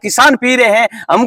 किसान पी रहे हैं। हम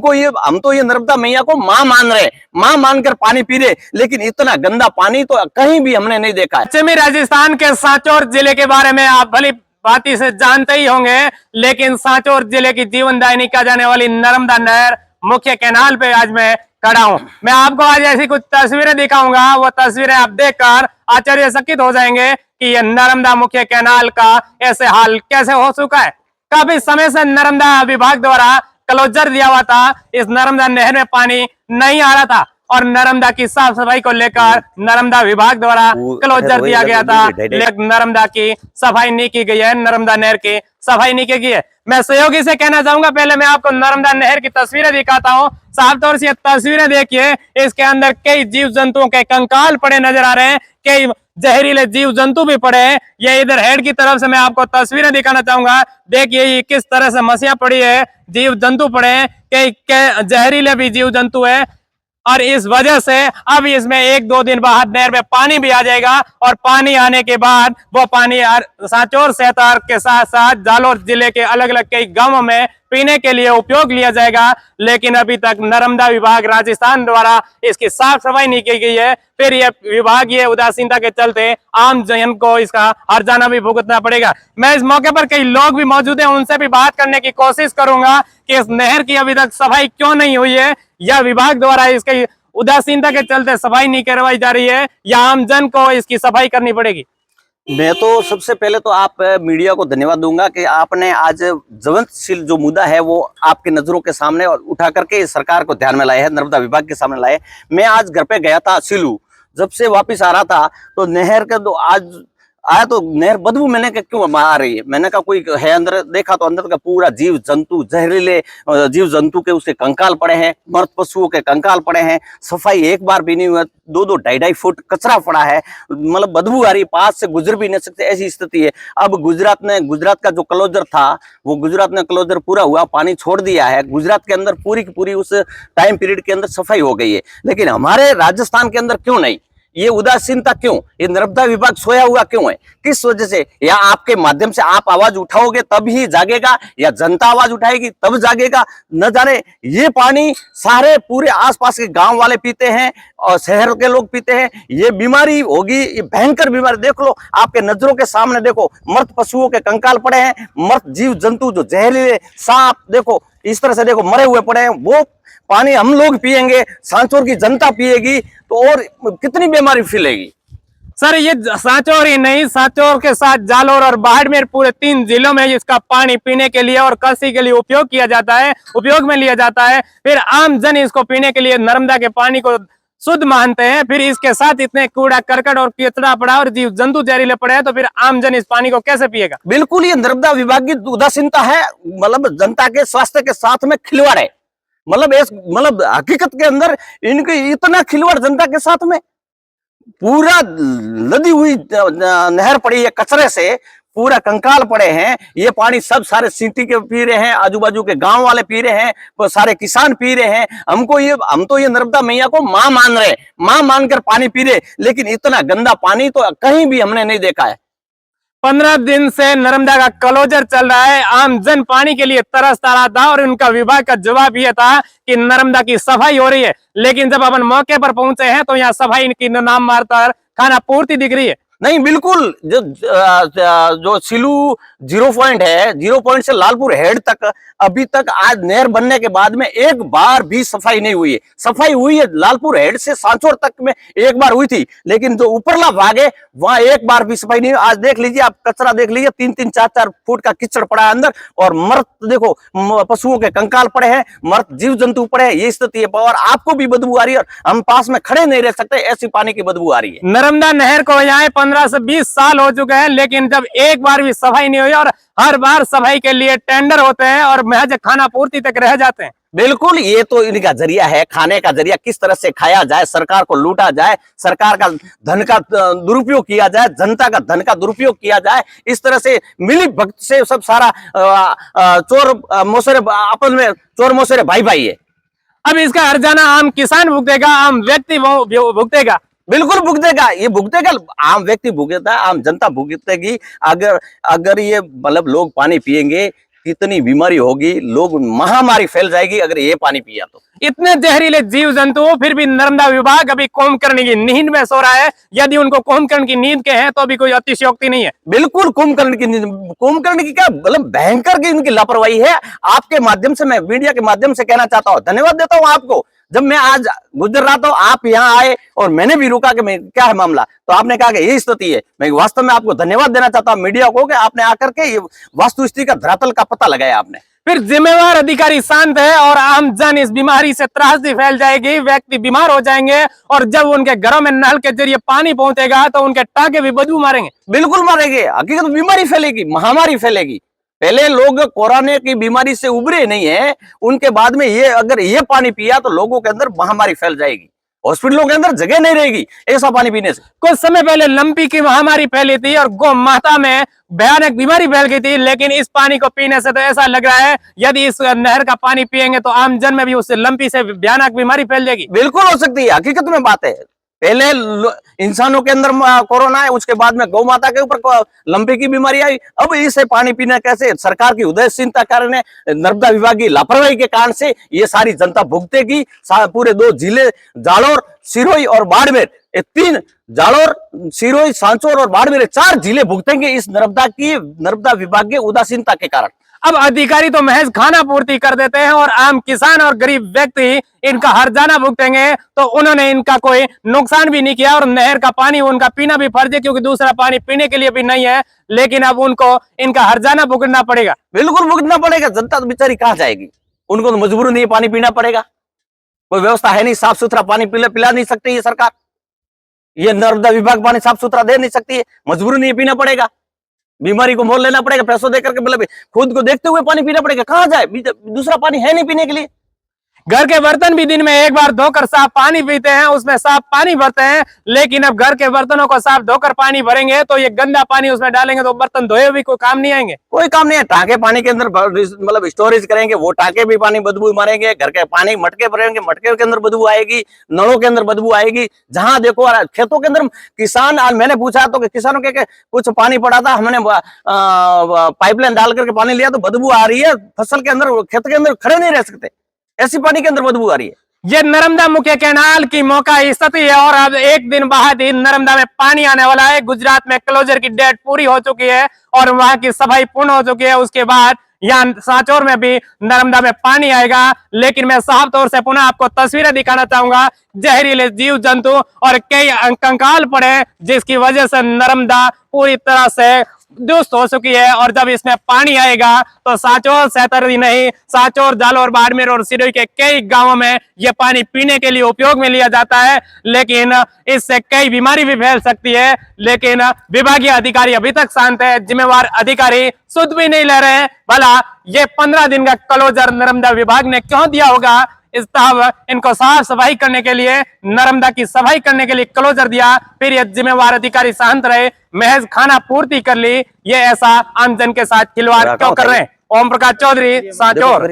तो ये नर्मदा मैया को माँ मान रहे, माँ मानकर पानी पी रहे, लेकिन इतना गंदा पानी तो कहीं भी हमने नहीं देखा है। पश्चिमी राजस्थान के सांचौर जिले के बारे में आप भली भांति से जानते ही होंगे, लेकिन सांचौर जिले की जीवनदायिनी कहा जाने वाली नर्मदा नहर मुख्य कैनाल पे आज मैं खड़ा हूं। मैं आपको आज ऐसी कुछ तस्वीरें दिखाऊंगा, वो तस्वीरें आप देखकर आश्चर्यचकित हो जाएंगे कि ये नर्मदा मुख्य कैनाल का ऐसे हाल कैसे हो चुका है। काफी समय से नर्मदा विभाग द्वारा क्लोजर दिया हुआ था, इस नर्मदा नहर में पानी नहीं आ रहा था और नर्मदा की साफ सफाई को लेकर नर्मदा विभाग द्वारा क्लोजर दिया गया था, लेकिन नर्मदा की सफाई नहीं की गई है, नर्मदा नहर की सफाई नहीं की गई है। मैं सहयोगी से कहना चाहूंगा, पहले मैं आपको नर्मदा नहर की तस्वीरें दिखाता हूँ। साफ तौर से ये तस्वीरें देखिए, इसके अंदर कई जीव जंतुओं के कंकाल पड़े नजर आ रहे हैं, कई जहरीले जीव जंतु भी पड़े हैं। ये इधर हेड की तरफ से मैं आपको तस्वीरें दिखाना चाहूंगा। देखिए ये किस तरह से मछलियां पड़ी है, जीव जंतु पड़े हैं, कई जहरीले भी जीव जंतु है और इस वजह से अब इसमें 1-2 दिन बाद नहर में पानी भी आ जाएगा और पानी आने के बाद वो पानी सांचौर शहर के साथ साथ जालोर जिले के अलग अलग कई गांवों में पीने के लिए उपयोग लिया जाएगा। लेकिन अभी तक नर्मदा विभाग राजस्थान द्वारा इसकी साफ सफाई नहीं की गई है। फिर यह विभाग ये उदासीनता के चलते आम जन को इसका हर्जाना भी भुगतना पड़ेगा। मैं इस मौके पर कई लोग भी मौजूद हैं, उनसे भी बात करने की कोशिश करूंगा कि इस नहर की अभी तक सफाई क्यों नहीं हुई है, या विभाग द्वारा इसकी उदासीनता के चलते सफाई नहीं करवाई जा रही है, या आम जन को इसकी सफाई करनी पड़ेगी। मैं तो सबसे पहले तो आप मीडिया को धन्यवाद दूंगा कि आपने आज ज्वलंतशील जो मुद्दा है वो आपके नजरों के सामने और उठा करके सरकार को ध्यान में लाया है, नर्मदा विभाग के सामने लाए। मैं आज घर पे गया था सिलू, जब से वापस आ रहा था तो नहर का तो आज आया तो नहर बदबू मैंने कहा क्यों आ रही है। मैंने कहा कोई है अंदर, देखा तो अंदर का पूरा जीव जंतु, जहरीले जीव जंतु के उसके कंकाल पड़े हैं, मृत पशुओं के कंकाल पड़े हैं, सफाई एक बार भी नहीं हुआ, 2-2, 2.5 फुट कचरा पड़ा है, मतलब बदबू आ रही, पास से गुजर भी नहीं सकते, ऐसी स्थिति है। अब गुजरात का जो क्लोजर था वो गुजरात ने क्लोजर पूरा हुआ, पानी छोड़ दिया है, गुजरात के अंदर पूरी की पूरी उस टाइम पीरियड के अंदर सफाई हो गई है, लेकिन हमारे राजस्थान के अंदर क्यों नहीं? ये उदासीनता क्यों? ये नर्मदा विभाग सोया हुआ क्यों है? किस वजह से? या आपके माध्यम से आप आवाज उठाओगे तब ही जागेगा, या जनता आवाज उठाएगी तब जागेगा? न जाने ये पानी सारे पूरे आसपास के गांव वाले पीते हैं और शहर के लोग पीते हैं, ये बीमारी होगी, ये भयंकर बीमारी। देख लो, आपके नजरों के सामने देखो, मृत पशुओं के कंकाल पड़े हैं, मृत जीव जंतु जो जहरीले सांप, देखो इस तरह से देखो मरे हुए पड़े हैं। वो पानी हम लोग पिएंगे, सांचौर की जनता पिएगी तो और कितनी बीमारी फैलेगी। सर ये सांचौर ही नहीं, सांचौर के साथ जालोर और बाड़मेर पूरे 3 जिलों में इसका पानी पीने के लिए और कृषि के लिए उपयोग किया जाता है, उपयोग में लिया जाता है। फिर आम जन इसको पीने के लिए नर्मदा के पानी को शुद्ध मानते हैं, फिर इसके साथ इतने कूड़ा करकट और कचरा पड़ा और जीव जंतु जहरीले पड़े हैं, तो फिर आम जन इस पानी को कैसे पिएगा? बिल्कुल ये नर्मदा विभाग की उदासीनता है, मतलब जनता के स्वास्थ्य के साथ में खिलवाड़ है। मतलब हकीकत के अंदर इनके इतना खिलवाड़ जनता के साथ में, पूरा लदी हुई नहर पड़ी है कचरे से, पूरा कंकाल पड़े हैं, ये पानी सब सारे सिटी के पी रहे हैं, आजू बाजू के गांव वाले पी रहे हैं, वो सारे किसान पी रहे हैं। हम तो ये नर्मदा मैया को माँ मान रहे, माँ मानकर पानी पी रहे, लेकिन इतना गंदा पानी तो कहीं भी हमने नहीं देखा है। 15 दिन से नर्मदा का क्लोजर चल रहा है, आम जन पानी के लिए तरसता रहा था और उनका विभाग का जवाब यह था कि नर्मदा की सफाई हो रही है। लेकिन जब अपन मौके पर पहुंचे हैं तो यहाँ सफाई की नाम मारकर खाना पूर्ति दिख रही है। नहीं, बिल्कुल जो सिलू 0 पॉइंट है, 0 पॉइंट से लालपुर हेड तक अभी तक आज नहर बनने के बाद में एक बार भी सफाई नहीं हुई है। सफाई हुई है लालपुर हेड से सांचौर तक में एक बार हुई थी, लेकिन जो ऊपरला भाग है वहां एक बार भी सफाई नहीं हुई। आज देख लीजिए आप, कचरा देख लीजिए, 3-3, 4-4 फुट का कीचड़ पड़ा है अंदर, और मृत देखो पशुओं के कंकाल पड़े हैं, मृत जीव जंतु पड़े हैं, ये स्थिति है। और आपको भी बदबू आ रही है और हम पास में खड़े नहीं रह सकते, ऐसी पानी की बदबू आ रही है। नर्मदा नहर को यहाँ 15 से 20 साल हो चुके हैं, लेकिन जब एक बार भी सफाई नहीं हुई और हर बार सफाई के लिए टेंडर होते हैं और महज खाना पूर्ति तक रह जाते हैं। बिल्कुल, ये तो इनका जरिया है, खाने का जरिया, किस तरह से खाया जाए, सरकार को लूटा जाए, सरकार का धन का दुरुपयोग किया जाए, जनता का धन का दुरुपयोग किया जाए, इस तरह से मिली भक्त से सब सारा चोर मोसरे आपस में चोर मोसरे भाई भाई है। अब इसका हर्जाना आम किसान भुगतेगा, आम व्यक्ति भुगतेगा। बिल्कुल भुगतेगा, ये भुगतेगा, आम व्यक्ति भुगतेगा, आम जनता भुगतेगी। अगर ये मतलब लोग पानी पिएंगे कितनी बीमारी होगी, लोग महामारी फैल जाएगी अगर ये पानी पिया तो। इतने जहरीले जीव जंतु, फिर भी नर्मदा विभाग अभी कुंभकर्ण की नींद में सो रहा है। यदि उनको कुंभकर्ण की नींद के हैं तो अभी कोई अतिशयोक्ति नहीं है। बिल्कुल कुंभकर्ण की नींद, कुंभकर्ण की क्या मतलब भयंकर की उनकी लापरवाही है। आपके माध्यम से, मैं मीडिया के माध्यम से कहना चाहता हूँ, धन्यवाद देता हूँ आपको। जब मैं आज गुजर रहा था, आप यहाँ आए और मैंने भी रुका कि मैं क्या है मामला, तो आपने कहा कि यही स्थिति है। मैं वास्तव में आपको धन्यवाद देना चाहता हूँ मीडिया को कि आपने आकर के ये वास्तु स्थिति का धरातल का पता लगाया आपने। फिर जिम्मेवार अधिकारी शांत है और आम जन इस बीमारी से त्रासदी फैल जाएगी, व्यक्ति बीमार हो जाएंगे और जब उनके घरों में नल के जरिए पानी पहुंचेगा तो उनके टांके भी बदबू मारेंगे। बिल्कुल मारेंगे, हकीकत बीमारी फैलेगी, महामारी फैलेगी। पहले लोग कोरोना की बीमारी से उभरे नहीं है, उनके बाद में ये अगर ये पानी पिया तो लोगों के अंदर महामारी फैल जाएगी, हॉस्पिटलों के अंदर जगह नहीं रहेगी ऐसा पानी पीने से। कुछ समय पहले लंपी की महामारी फैली थी और गौ माता में भयानक बीमारी फैल गई थी, लेकिन इस पानी को पीने से तो ऐसा लग रहा है यदि इस नहर का पानी पिएंगे तो आम जन में भी उससे लंपी से भयानक बीमारी फैल जाएगी। बिल्कुल हो सकती है, हकीकत में बात है। पहले इंसानों के अंदर कोरोना है, उसके बाद में गौ माता के ऊपर लंपी की बीमारी आई, अब इसे पानी पीना कैसे? सरकार की उदासीनता कारण है, नर्मदा विभाग की लापरवाही के कारण से ये सारी जनता भुगतेगी। पूरे 2 जिले जालोर, सिरोही और बाड़मेर, ये 3 जालोर, सिरोही, सांचौर और बाड़मेर 4 जिले भुगतेंगे इस नर्मदा विभाग की उदासीनता के कारण। अब अधिकारी तो महज खाना पूर्ति कर देते हैं और आम किसान और गरीब व्यक्ति इनका हर्जाना भुगतेंगे। तो उन्होंने इनका कोई नुकसान भी नहीं किया और नहर का पानी उनका पीना भी फर्ज है, क्योंकि दूसरा पानी पीने के लिए भी नहीं है, लेकिन अब उनको इनका हर्जाना भुगतना पड़ेगा। बिल्कुल भुगतना पड़ेगा। जनता तो बेचारी कहाँ जाएगी? उनको तो मजबूर नहीं पानी पीना पड़ेगा, कोई व्यवस्था है नहीं, साफ सुथरा पानी पिला नहीं सकती ये सरकार, ये नर्मदा विभाग पानी साफ सुथरा दे नहीं सकती है, मजबूर नहीं पीना पड़ेगा, बीमारी को मोल लेना पड़ेगा, पैसों देकर के, मतलब खुद को देखते हुए पानी पीना पड़ेगा। कहाँ जाए? दूसरा पानी है नहीं पीने के लिए। घर के बर्तन भी दिन में एक बार धोकर साफ पानी पीते हैं, उसमें साफ पानी भरते हैं, लेकिन अब घर के बर्तनों को साफ धोकर पानी भरेंगे तो ये गंदा पानी उसमें डालेंगे तो बर्तन धोए भी कोई काम नहीं आएंगे। कोई काम नहीं है। टांके पानी के अंदर मतलब स्टोरेज करेंगे, वो टांके भी पानी बदबू मारेंगे, घर के पानी मटके भरेंगे, मटके के अंदर बदबू आएगी, नलों के अंदर बदबू आएगी। जहां देखो खेतों के अंदर किसान, आज मैंने पूछा तो किसानों के कुछ पानी पड़ा था, हमने पाइपलाइन डाल करके पानी लिया तो बदबू आ रही है, फसल के अंदर, खेत के अंदर खड़े नहीं रह सकते, ऐसी पानी के अंदर बदबू आ रही है। ये नर्मदा मुख्य कैनाल की मौका स्थिति है और अब एक दिन बाद ही नर्मदा में पानी आने वाला है। गुजरात में क्लोजर की डेट पूरी हो चुकी है और वहां की सफाई पूर्ण हो चुकी है। उसके बाद यहाँ सांचौर में भी नर्मदा में पानी आएगा, लेकिन मैं साफ तौर से पुनः आपको तस्वीरें दिखाना चाहूंगा। जहरीले जीव जंतु और कई कंकाल पड़े, जिसकी वजह से नर्मदा पूरी तरह से दुरुस्त हो चुकी है। और जब इसमें पानी आएगा तो सांचौर सहतर ही नहीं, सांचौर, जालोर, बाड़मेर और सिरोही के कई गांवों में यह पानी पीने के लिए उपयोग में लिया जाता है, लेकिन इससे कई बीमारी भी फैल सकती है। लेकिन विभागीय अधिकारी अभी तक शांत है, जिम्मेवार अधिकारी सुध भी नहीं ले रहे हैं। भला ये 15 दिन का क्लोजर नर्मदा विभाग ने क्यों दिया होगा? इस तब इनको साफ सफाई करने के लिए, नर्मदा की सफाई करने के लिए क्लोजर दिया, फिर ये जिम्मेवार अधिकारी शांत रहे, महज खाना पूर्ति कर ली। ये ऐसा आमजन के साथ खिलवाड़ क्यों कर रहे हैं? ओम प्रकाश चौधरी, सांचौर।